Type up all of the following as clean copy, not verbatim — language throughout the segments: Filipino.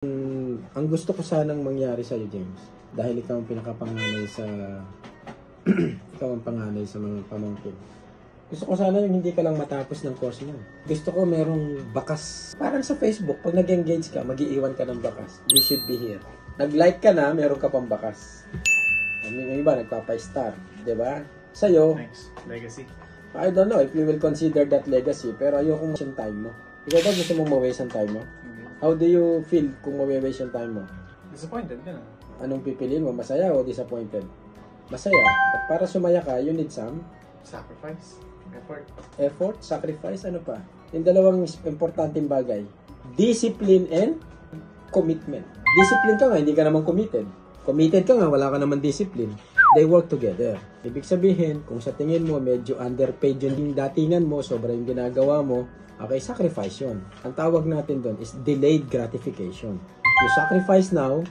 Ang gusto ko sanang mangyari sa'yo, James, dahil ikaw ang pinakapanganay sa ikaw ang panganay sa mga pamangkin. Gusto ko sana yung hindi ka lang matapos ng course mo. Gusto ko merong bakas. Parang sa Facebook, pag nag-engage ka, mag-iiwan ka ng bakas. You should be here. Nag-like ka na, meron ka pang bakas. Yung iba, nagpapa-star. Diba? Sa'yo, Thanks. Legacy. I don't know if you will consider that legacy, pero ayoko yung time mo. Ikaw ba gusto mong ma-waste ang time mo? How do you feel kung ma-waste yung time mo? Disappointed ka na. Anong pipiliin mo? Masaya o disappointed? Masaya. At para sumaya ka, you need some Sacrifice. Effort. effort, sacrifice, ano pa? Yung dalawang importanteng bagay. Discipline and commitment. Discipline ka nga, hindi ka naman committed. Committed ka nga, wala ka naman discipline. They work together. Ibig sabihin, kung sa tingin mo medyo underpaid yung datingan mo, sobra yung ginagawa mo, okay, sacrifice yun. Ang tawag natin doon is delayed gratification. You sacrifice now,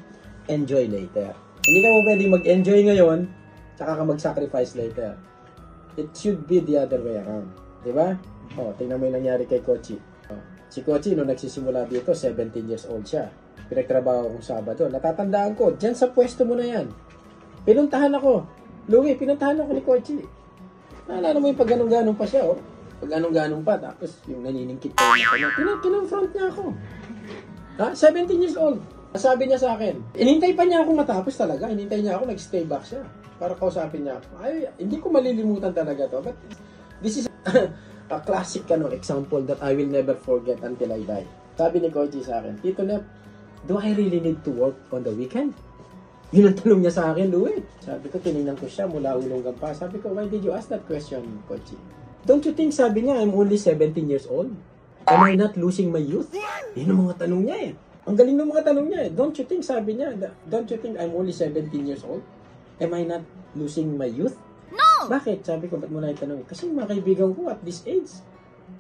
enjoy later. Hindi ka mo pwedeng mag-enjoy ngayon, tsaka ka mag-sacrifice later. It should be the other way around. Diba? O, tingnan mo yung nangyari kay Kochi. Si Kochi, nung nagsisimula dito, 17 years old siya. Pinagtrabaho kong Sabado. Natatandaan ko, dyan sa pwesto mo na yan. Pinuntahan ako. Louie, pinuntahan ako ni Kochi. Naalala mo yung pag ganun-ganun pa siya, oh. Pag ganun-ganun pa, tapos yung naniningkit pa yung mata. Kinonfront niya ako. Ha? 17 years old. Sabi niya sa akin, inintay pa niya ako matapos talaga. Inintay niya ako, nag-stay back siya. Para kausapin niya ako. Ay, hindi ko malilimutan talaga to. But this is a classic example that I will never forget until I die. Sabi ni Kochi sa akin, Tito Nep, do I really need to work on the weekend? Yun ang tanong niya sa akin, Louie. Sabi ko, tinignan ko siya mula ulong pa. Sabi ko, why did you ask that question, Kochi? Don't you think, sabi niya, I'm only 17 years old? Am I not losing my youth? Yun ang mga tanong niya eh. Ang galing ng mga tanong niya eh. Don't you think, sabi niya, don't you think I'm only 17 years old? Am I not losing my youth? No! Bakit? Sabi ko, ba't mo na itanong? Kasi mga kaibigan ko at this age,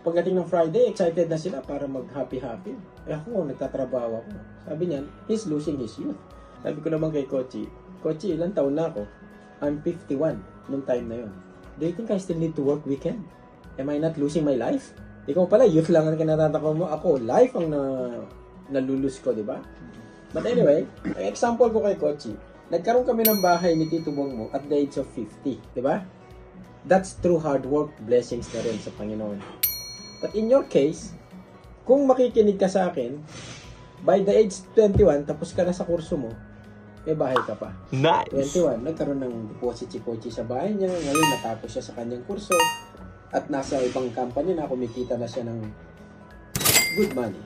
pagdating ng Friday, excited na sila para mag-happy-happy. Eh ako, nagtatrabaho ako. Sabi niya, he's losing his youth. Sabi ko naman kay Kochi, Kochi, ilang taon na ako? I'm 51 nung time na yun. Do you think I still need to work weekend? Am I not losing my life? Ikaw pala, youth lang ang kinatatakot mo. Ako, life ang nalulus ko, di ba? But anyway, ang example ko kay Kochi, nagkaroon kami ng bahay ni Tito Bong mo at the age of 50, di ba? That's through hard work, blessings na rin sa Panginoon. But in your case, kung makikinig ka sa akin, by the age 21, tapos ka na sa kurso mo, may bahay ka pa. Nice! 21, nagkaroon ng deposit si Kochi sa bahay niya, ngayon natapos siya sa kanyang kurso, at nasa ibang company na, kumikita na siya ng good money.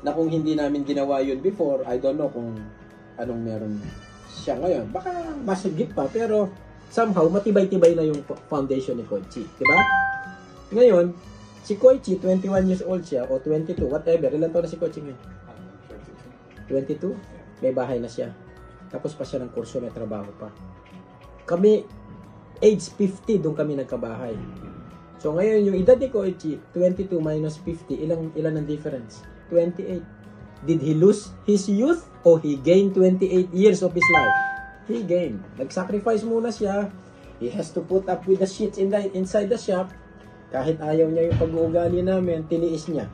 Na kung hindi namin ginawa yun before, I don't know kung anong meron siya ngayon. Baka mas higit pa, pero somehow matibay-tibay na yung foundation ni Kochi. Diba? Ngayon, si Kochi, 21 years old siya, o 22, whatever. Ilan taon na si Kochi ngayon? 22? May bahay na siya. Tapos pa siya ng kurso, may trabaho pa. Kami, age 50, doon kami nagkabahay. So ngayon, yung edad ni Kochi, 22 minus 50, ilan ang difference? 28. Did he lose his youth or he gained 28 years of his life? He gained. Nag-sacrifice muna siya. He has to put up with the shits inside the shop. Kahit ayaw niya yung pag-uugali namin, tiniis niya.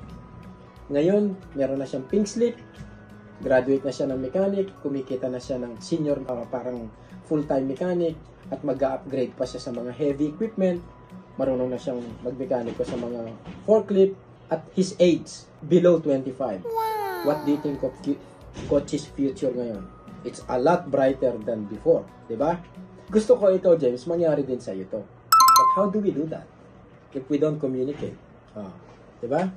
Ngayon, meron na siyang pink slip. Graduate na siya ng mechanic. Kumikita na siya ng senior, parang full-time mechanic. At mag-upgrade pa siya sa mga heavy equipment. Marunong na siyang mag-mekaniko sa mga forklift. At his age, below 25. What do you think of Kochi's future ngayon? It's a lot brighter than before, di ba? Gusto ko ito, James, mangyari din sa iyo to. But how do we do that if we don't communicate? Di ba?